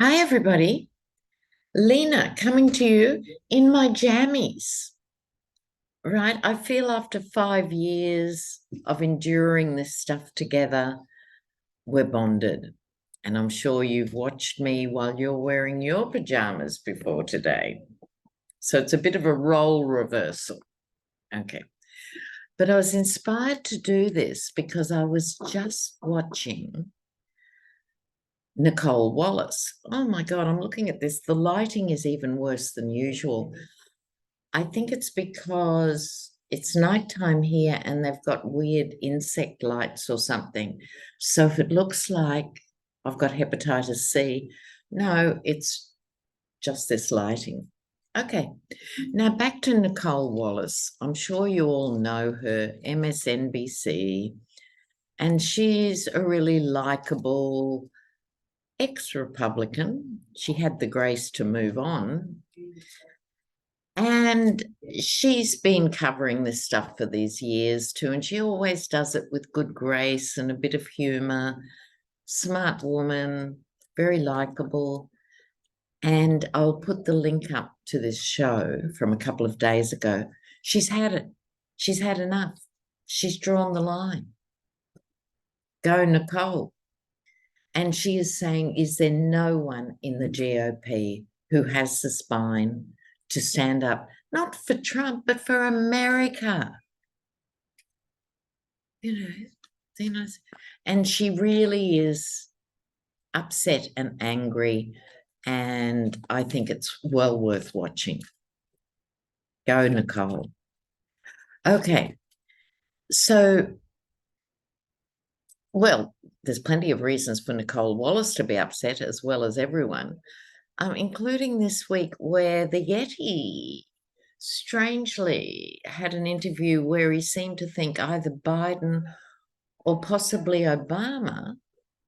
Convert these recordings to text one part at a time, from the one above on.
Hi, everybody. Lena coming to you in my jammies, right? I feel after 5 years of enduring this stuff together, we're bonded. And I'm sure you've watched me while you're wearing your pajamas before today. So it's a bit of a role reversal. Okay. But I was inspired to do this because I was just watching Nicole Wallace. Oh my God, I'm looking at this. The lighting is even worse than usual. I think it's because it's nighttime here and they've got weird insect lights or something. So if it looks like I've got hepatitis C, no, it's just this lighting. Okay, now back to Nicole Wallace. I'm sure you all know her, MSNBC, and she's a really likable ex-Republican. She had the grace to move on. And she's been covering this stuff for these years too, and she always does it with good grace and a bit of humor. Smart woman, very likable. And I'll put the link up to this show from a couple of days ago. She's had it. She's had enough. She's drawn the line. Go, Nicole. And she is saying, is there no one in the GOP who has the spine to stand up, not for Trump, but for America? You know, and she really is upset and angry, and I think it's well worth watching. Go, Nicole. Okay, so, well, there's plenty of reasons for Nicole Wallace to be upset as well as everyone, including this week where the Yeti strangely had an interview where he seemed to think either Biden or possibly Obama,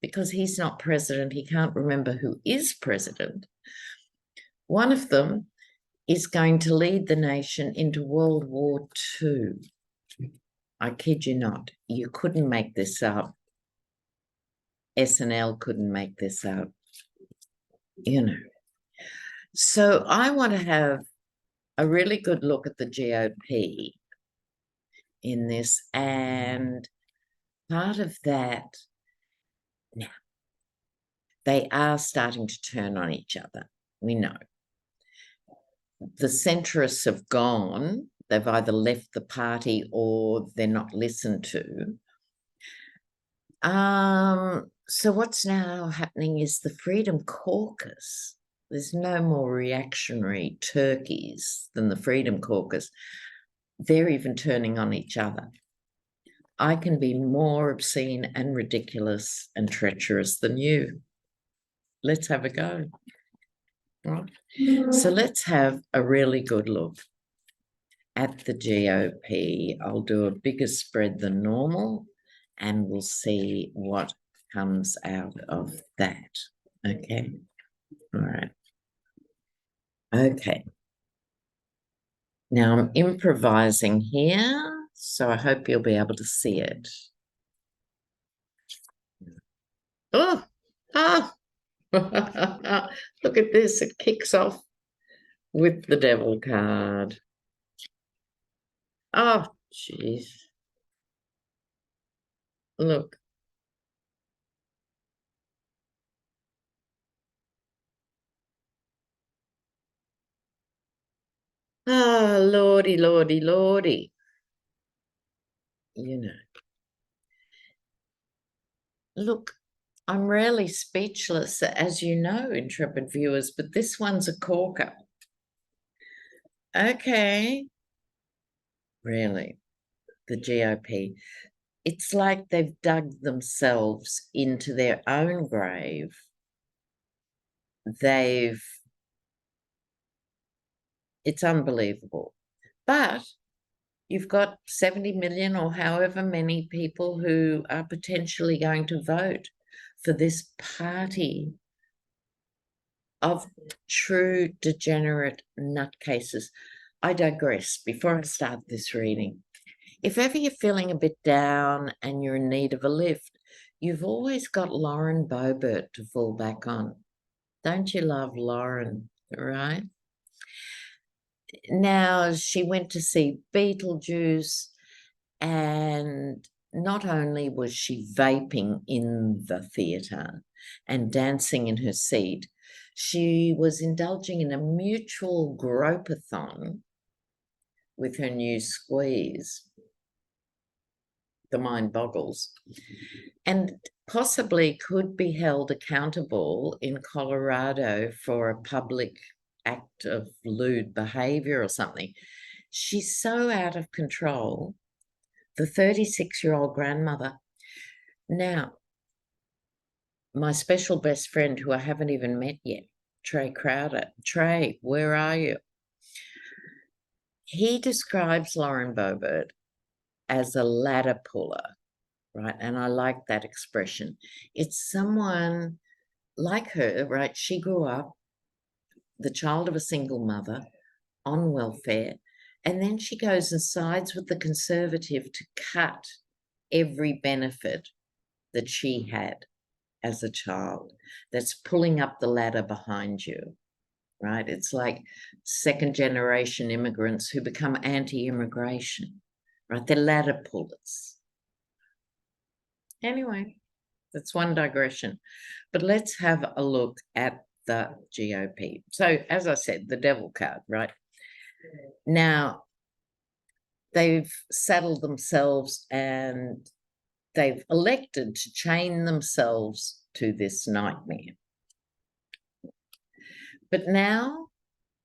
because he's not president, he can't remember who is president. One of them is going to lead the nation into World War II. I kid you not. You couldn't make this up. SNL couldn't make this up. You know. So I want to have a really good look at the GOP in this, and part of that, now, they are starting to turn on each other. We know. The centrists have gone. They've either left the party or they're not listened to. So what's now happening is the Freedom Caucus. There's no more reactionary turkeys than the Freedom Caucus. They're even turning on each other. I can be more obscene and ridiculous and treacherous than you. Let's have a go. Right? So let's have a really good look at the GOP. I'll do a bigger spread than normal and we'll see what comes out of that. Okay. All right. Okay. Now I'm improvising here, so I hope you'll be able to see it. Oh, ah. Look at this. It kicks off with the devil card. Oh, jeez. Look. Ah, lordy, lordy, lordy. You know. Look, I'm rarely speechless, as you know, intrepid viewers, but this one's a corker. Okay. Really, the GOP. It's like they've dug themselves into their own grave. It's unbelievable. But you've got 70 million or however many people who are potentially going to vote for this party of true degenerate nutcases. I digress. Before I start this reading, if ever you're feeling a bit down and you're in need of a lift, you've always got Lauren Boebert to fall back on. Don't you love Lauren, right? Now, she went to see Beetlejuice, and not only was she vaping in the theatre and dancing in her seat, she was indulging in a mutual grope-a-thon with her new squeeze. The mind boggles. And possibly could be held accountable in Colorado for a public act of lewd behavior or something. She's so out of control, the 36-year-old grandmother. Now, my special best friend, who I haven't even met yet, Trey Crowder. Trey, where are you? He describes Lauren Boebert as a ladder puller, right? And I like that expression. It's someone like her, right? She grew up the child of a single mother on welfare, and then she goes and sides with the Conservative to cut every benefit that she had as a child. That's pulling up the ladder behind you, right? It's like second-generation immigrants who become anti-immigration, right? They're ladder pullers. Anyway, that's one digression. But let's have a look at the GOP. So, as I said, the devil card, right? Now, they've saddled themselves and they've elected to chain themselves to this nightmare. But now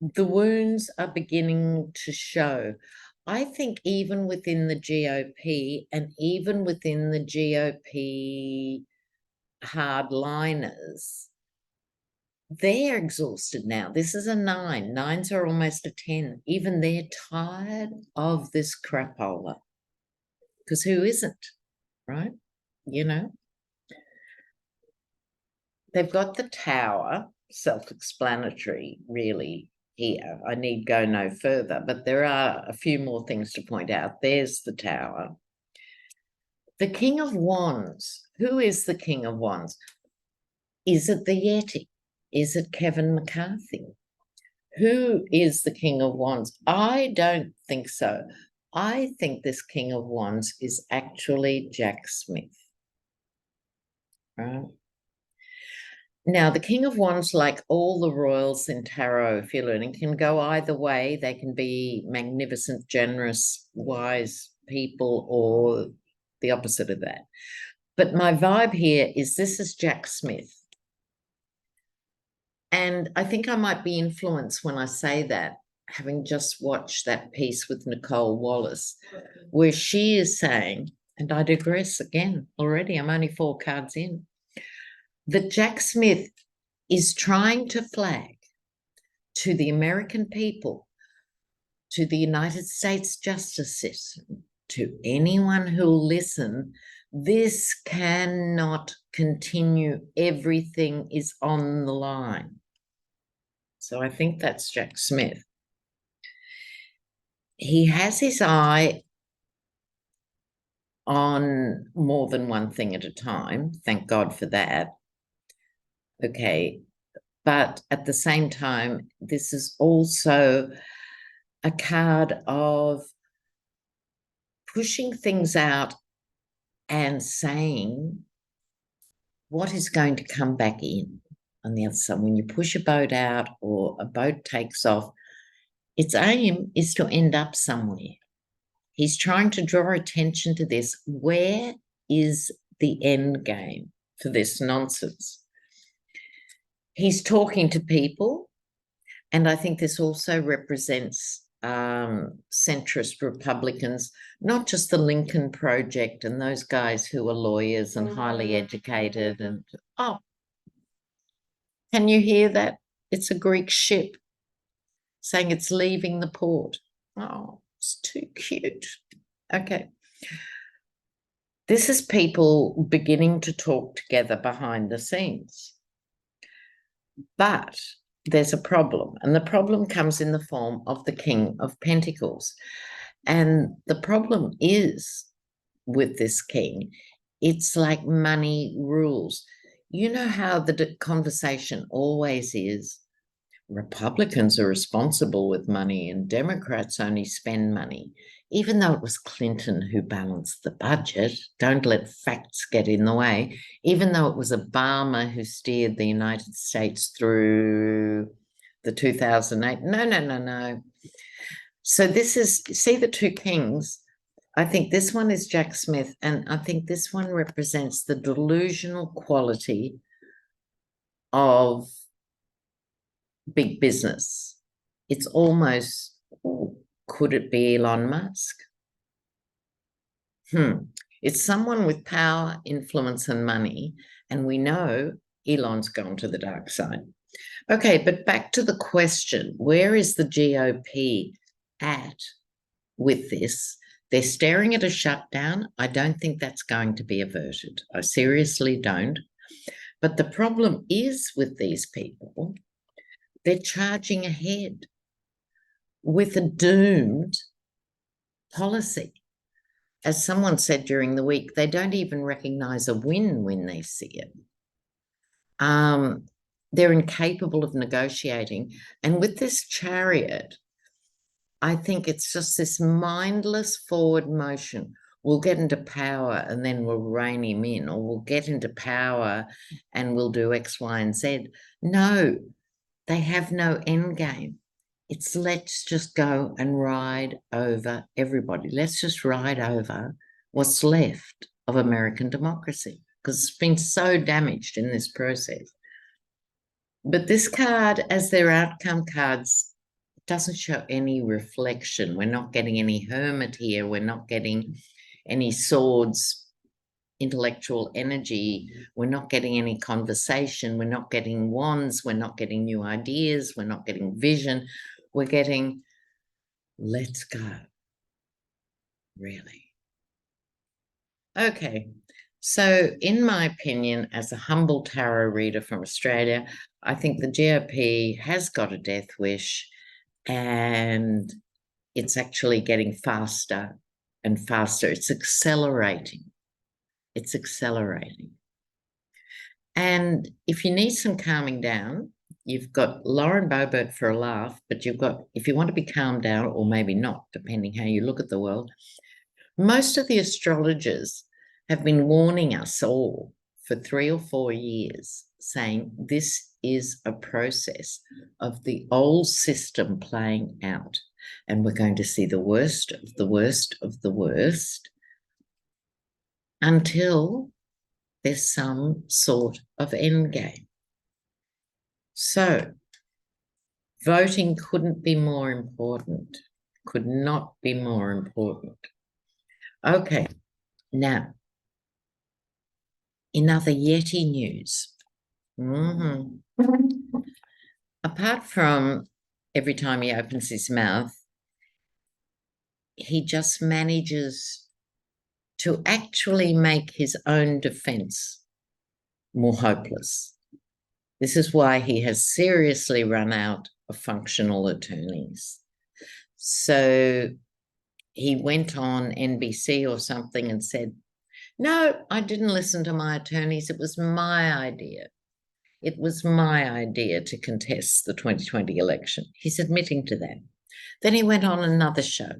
the wounds are beginning to show. I think even within the GOP and even within the GOP hardliners, they're exhausted now. This is a 9. 9s are almost a 10. Even they're tired of this crapola. Because who isn't, right? You know? They've got the tower, self-explanatory, really, here. I need go no further, but there are a few more things to point out. There's the tower. The King of Wands. Who is the King of Wands? Is it the Yeti? Is it Kevin McCarthy? Who is the King of Wands? I don't think so. I think this King of Wands is actually Jack Smith. Right? Now, the King of Wands, like all the royals in tarot, if you're learning, can go either way. They can be magnificent, generous, wise people, or the opposite of that. But my vibe here is this is Jack Smith. And I think I might be influenced when I say that, having just watched that piece with Nicole Wallace, where she is saying, and I digress again already, I'm only 4 cards in, that Jack Smith is trying to flag to the American people, to the United States justice system, to anyone who'll listen, this cannot continue. Everything is on the line. So I think that's Jack Smith. He has his eye on more than one thing at a time. Thank God for that. Okay. But at the same time, this is also a card of pushing things out and saying what is going to come back in on the other side. When you push a boat out or a boat takes off, its aim is to end up somewhere. He's trying to draw attention to this. Where is the end game for this nonsense? He's talking to people, and I think this also represents centrist Republicans, not just the Lincoln Project and those guys who are lawyers and highly educated. And oh, can you hear that? It's a Greek ship saying it's leaving the port. Oh, it's too cute. Okay. This is people beginning to talk together behind the scenes. But there's a problem, and the problem comes in the form of the King of Pentacles. And the problem is with this king, it's like money rules. You know how the conversation always is, Republicans are responsible with money and Democrats only spend money. Even though it was Clinton who balanced the budget, don't let facts get in the way. Even though it was Obama who steered the United States through the 2008. No. So this is, see the two kings? I think this one is Jack Smith, and I think this one represents the delusional quality of big business. It's almost, could it be Elon Musk? It's someone with power, influence, and money, and we know Elon's gone to the dark side. Okay, but back to the question, where is the GOP at with this? They're staring at a shutdown. I don't think that's going to be averted. I seriously don't. But the problem is with these people, they're charging ahead with a doomed policy. As someone said during the week, they don't even recognize a win when they see it. They're incapable of negotiating. And with this chariot, I think it's just this mindless forward motion. We'll get into power and then we'll rein him in, or we'll get into power and we'll do X, Y, and Z. No, they have no end game. It's let's just go and ride over everybody. Let's just ride over what's left of American democracy, because it's been so damaged in this process. But this card, as their outcome cards, doesn't show any reflection. We're not getting any hermit here. We're not getting any swords, intellectual energy. We're not getting any conversation. We're not getting wands. We're not getting new ideas. We're not getting vision. We're getting, let's go. Really. Okay. So in my opinion, as a humble tarot reader from Australia, I think the GOP has got a death wish, and it's actually getting faster and faster. It's accelerating. It's accelerating. And if you need some calming down, you've got Lauren Boebert for a laugh, but you've got, if you want to be calmed down, or maybe not, depending how you look at the world, most of the astrologers have been warning us all for 3 or 4 years, saying this is a process of the old system playing out, and we're going to see the worst of the worst of the worst until there's some sort of end game. So voting couldn't be more important, could not be more important. Okay, now, in other Yeti news, apart from every time he opens his mouth, he just manages to actually make his own defense more hopeless. This is why he has seriously run out of functional attorneys. So he went on NBC or something and said, no, I didn't listen to my attorneys. It was my idea. It was my idea to contest the 2020 election. He's admitting to that. Then he went on another show.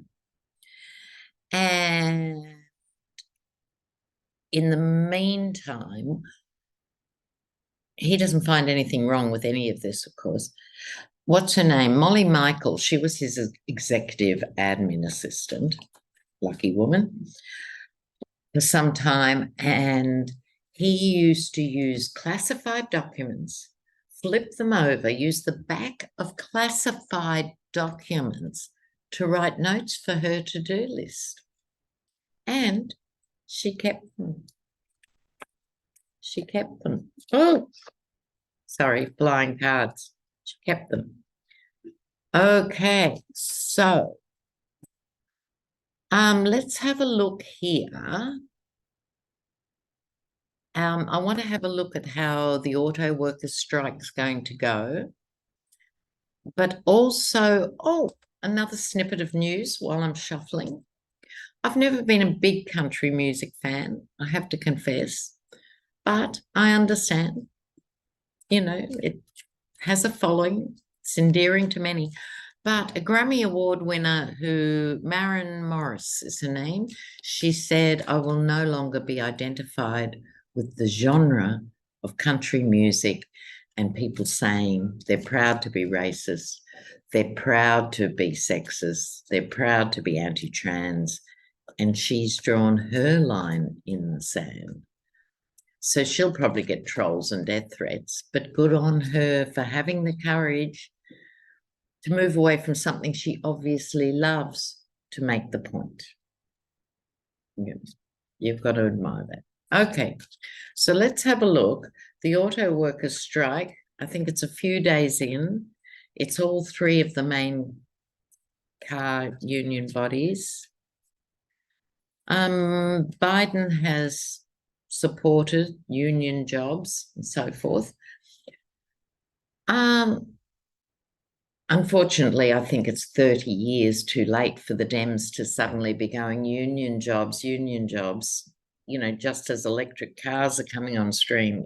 And in the meantime, he doesn't find anything wrong with any of this, of course. What's her name? Molly Michael. She was his executive admin assistant, lucky woman, for some time. And he used to use classified documents, flip them over, use the back of classified documents to write notes for her to-do list. And she kept them. She kept them. Oh, sorry, flying cards. She kept them. Okay, so let's have a look here. I want to have a look at how the auto workers strike's going to go. But also, another snippet of news while I'm shuffling. I've never been a big country music fan, I have to confess. But I understand, it has a following. It's endearing to many. But a Grammy Award winner Maren Morris is her name, she said, I will no longer be identified with the genre of country music and people saying they're proud to be racist, they're proud to be sexist, they're proud to be anti-trans, and she's drawn her line in the sand. So she'll probably get trolls and death threats, but good on her for having the courage to move away from something she obviously loves to make the point. You've got to admire that. Okay, so let's have a look. The auto workers strike, I think it's a few days in. It's all three of the main car union bodies. Biden has supported union jobs and so forth. Unfortunately, I think it's 30 years too late for the Dems to suddenly be going union jobs, just as electric cars are coming on stream.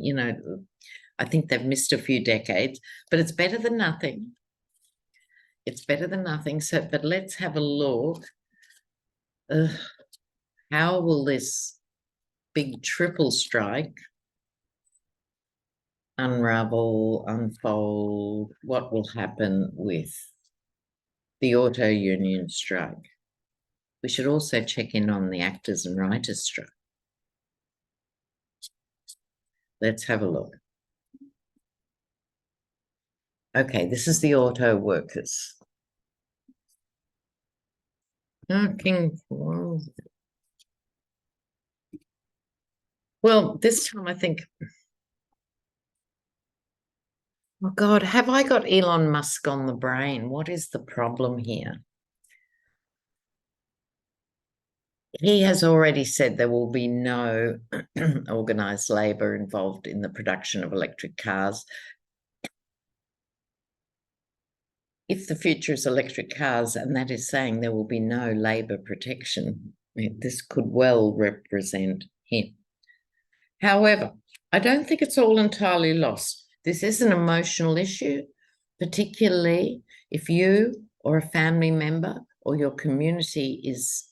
I think they've missed a few decades, but it's better than nothing. It's better than nothing. So, but let's have a look. How will this big triple strike unravel, unfold? What will happen with the auto union strike? We should also check in on the actors and writers strike. Let's have a look. Okay, this is the auto workers. Okay. Well, this time I think, oh God, have I got Elon Musk on the brain? What is the problem here? He has already said there will be no organised labour involved in the production of electric cars. If the future is electric cars, and that is saying there will be no labour protection, this could well represent him. However, I don't think it's all entirely lost. This is an emotional issue, particularly if you or a family member or your community is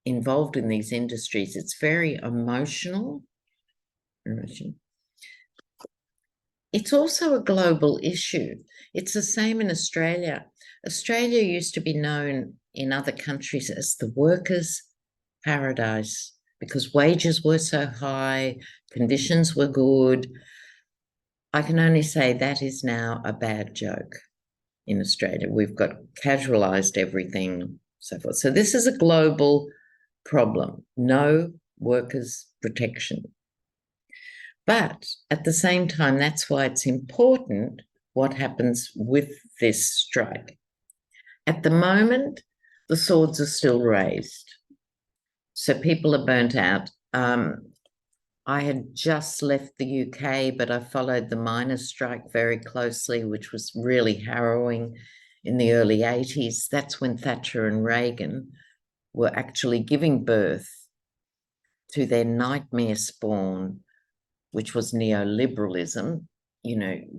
involved in these industries. It's very emotional. It's also a global issue. It's the same in Australia. Australia used to be known in other countries as the workers' paradise because wages were so high, conditions were good. I can only say that is now a bad joke in Australia. We've got casualised everything, so forth. So this is a global problem. No workers' protection. But at the same time, that's why it's important what happens with this strike. At the moment, the swords are still raised. So people are burnt out. I had just left the UK, but I followed the miners' strike very closely, which was really harrowing in the early 80s. That's when Thatcher and Reagan were actually giving birth to their nightmare spawn, which was neoliberalism,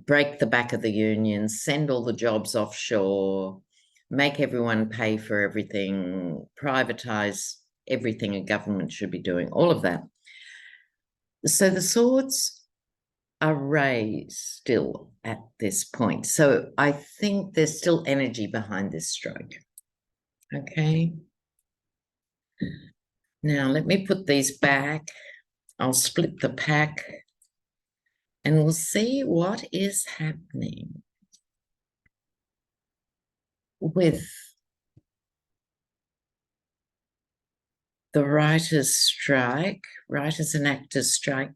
break the back of the unions, send all the jobs offshore, make everyone pay for everything, privatize everything a government should be doing, all of that. So the swords are raised still at this point. So I think there's still energy behind this strike. Okay. Now let me put these back. I'll split the pack and we'll see what is happening with the writers' strike, writers and actors' strike.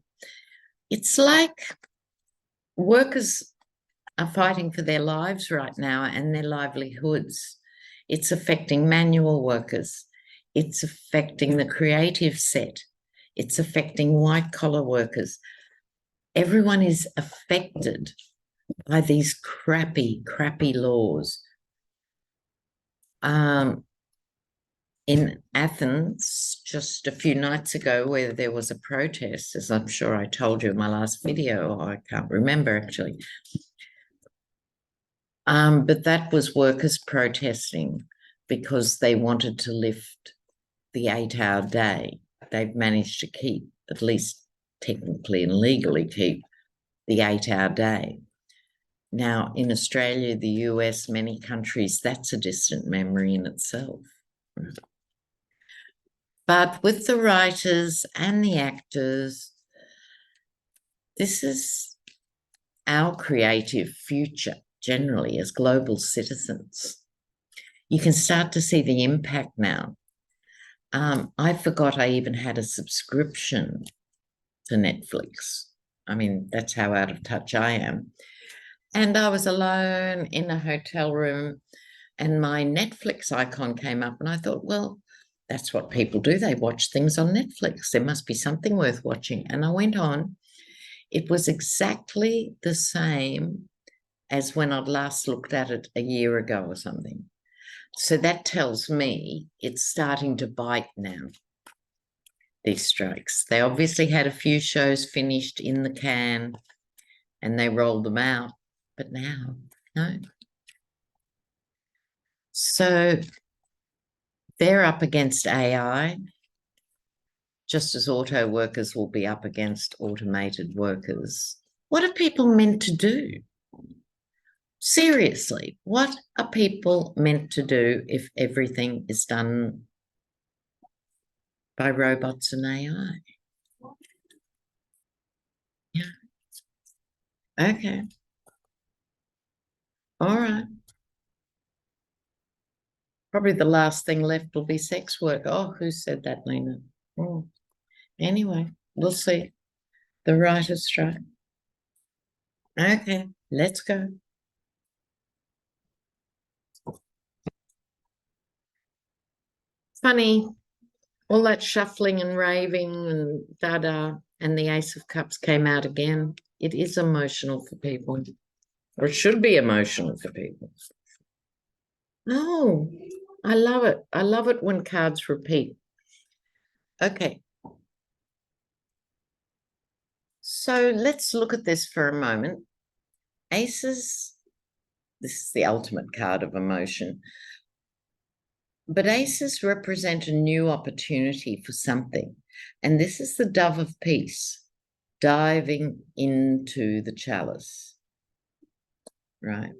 It's like workers are fighting for their lives right now and their livelihoods. It's affecting manual workers. It's affecting the creative set. It's affecting white-collar workers. Everyone is affected by these crappy laws. in Athens just a few nights ago, where there was a protest, as I'm sure I told you in my last video. I can't remember actually. But that was workers protesting because they wanted to lift the 8-hour day. They've managed to keep, at least technically and legally, keep the 8-hour day. Now, in Australia, the US, many countries, that's a distant memory in itself. But with the writers and the actors, this is our creative future generally as global citizens. You can start to see the impact now. I forgot I even had a subscription to Netflix. I mean, that's how out of touch I am. And I was alone in a hotel room and my Netflix icon came up and I thought, well, that's what people do. They watch things on Netflix. There must be something worth watching. And I went on. It was exactly the same as when I'd last looked at it a year ago or something. So that tells me it's starting to bite now, these strikes. They obviously had a few shows finished in the can and they rolled them out, but now, no. So they're up against AI, just as auto workers will be up against automated workers. What are people meant to do? Seriously, what are people meant to do if everything is done by robots and AI? Yeah. Okay. All right. Probably the last thing left will be sex work. Oh, who said that, Lena? Oh. Anyway, we'll see. The writer's strike. Okay, let's go. Funny, all that shuffling and raving and da-da, and the Ace of Cups came out again. It is emotional for people, or it should be emotional for people. Oh, I love it. I love it when cards repeat. Okay. So let's look at this for a moment. Aces, this is the ultimate card of emotion. But aces represent a new opportunity for something. And this is the dove of peace diving into the chalice, right?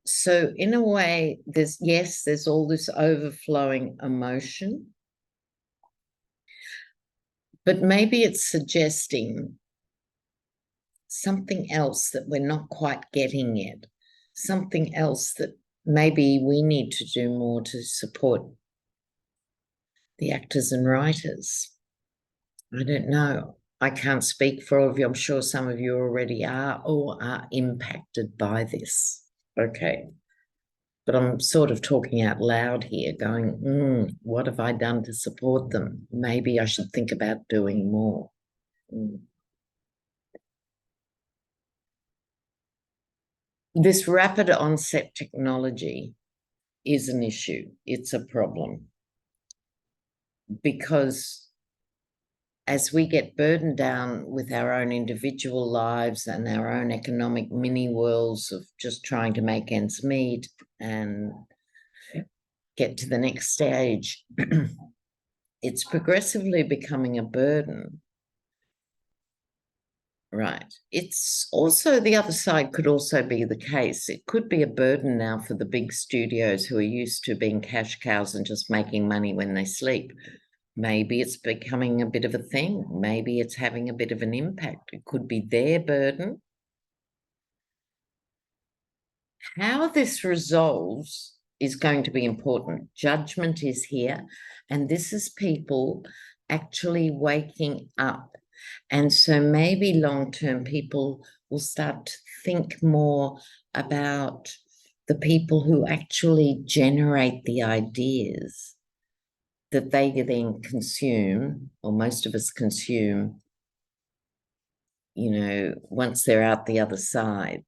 So in a way, there's all this overflowing emotion, but maybe it's suggesting something else that we're not quite getting yet, something else that maybe we need to do more to support the actors and writers. I don't know. I can't speak for all of you. I'm sure some of you already are or are impacted by this. Okay. But I'm sort of talking out loud here, going, what have I done to support them? Maybe I should think about doing more. This rapid onset technology is an issue. It's a problem because as we get burdened down with our own individual lives and our own economic mini worlds of just trying to make ends meet and get to the next stage, it's progressively becoming a burden. Right. It's also the other side could also be the case. It could be a burden now for the big studios who are used to being cash cows and just making money when they sleep. Maybe it's becoming a bit of a thing. Maybe it's having a bit of an impact. It could be their burden. How this resolves is going to be important. Judgment is here, and this is people actually waking up. And so maybe long-term people will start to think more about the people who actually generate the ideas that they then consume, or most of us consume, once they're out the other side.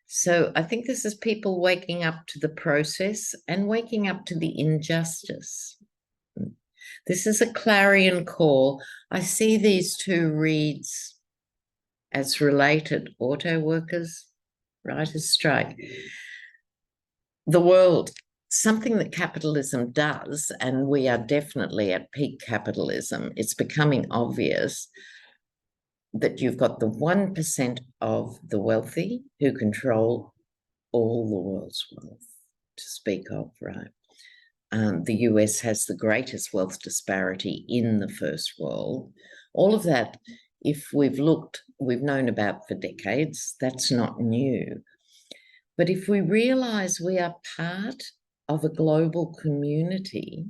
So I think this is people waking up to the process and waking up to the injustice. This is a clarion call. I see these two reads as related: auto workers, writers' strike. The world, something that capitalism does, and we are definitely at peak capitalism, it's becoming obvious that you've got the 1% of the wealthy who control all the world's wealth, to speak of, right? The US has the greatest wealth disparity in the first world. All of that, if we've known about for decades. That's not new. But if we realize we are part of a global community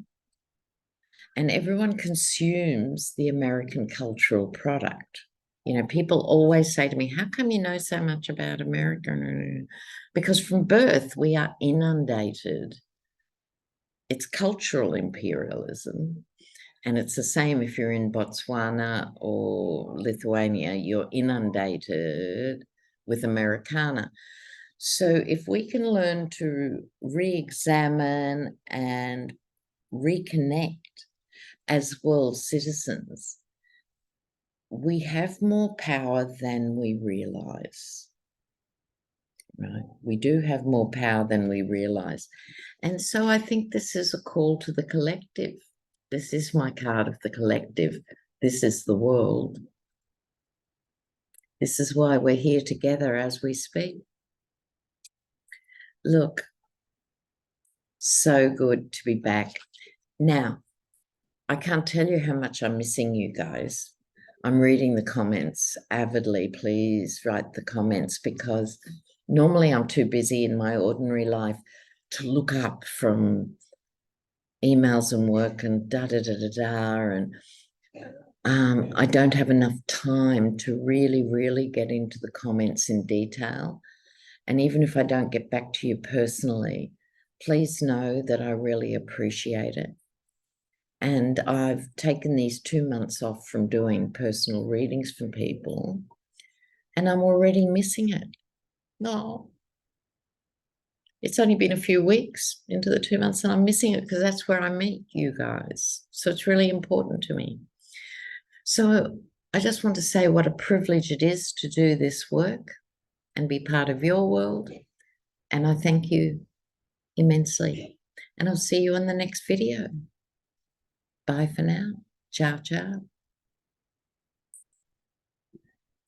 and everyone consumes the American cultural product, people always say to me, how come you know so much about America? Because from birth, we are inundated. It's cultural imperialism. And it's the same if you're in Botswana or Lithuania, you're inundated with Americana. So if we can learn to re-examine and reconnect as world citizens, we have more power than we realize. Right? We do have more power than we realize. And so I think this is a call to the collective. This is my card of the collective. This is the world. This is why we're here together as we speak. Look, so good to be back. Now, I can't tell you how much I'm missing you guys. I'm reading the comments avidly. Please write the comments, because normally I'm too busy in my ordinary life to look up from emails and work and and I don't have enough time to really get into the comments in detail. And even if I don't get back to you personally, please know that I really appreciate it. And I've taken these 2 months off from doing personal readings for people, and I'm already missing it. No. It's only been a few weeks into the 2 months, and I'm missing it because that's where I meet you guys. So it's really important to me. So I just want to say what a privilege it is to do this work and be part of your world. And I thank you immensely. And I'll see you in the next video. Bye for now. Ciao, ciao.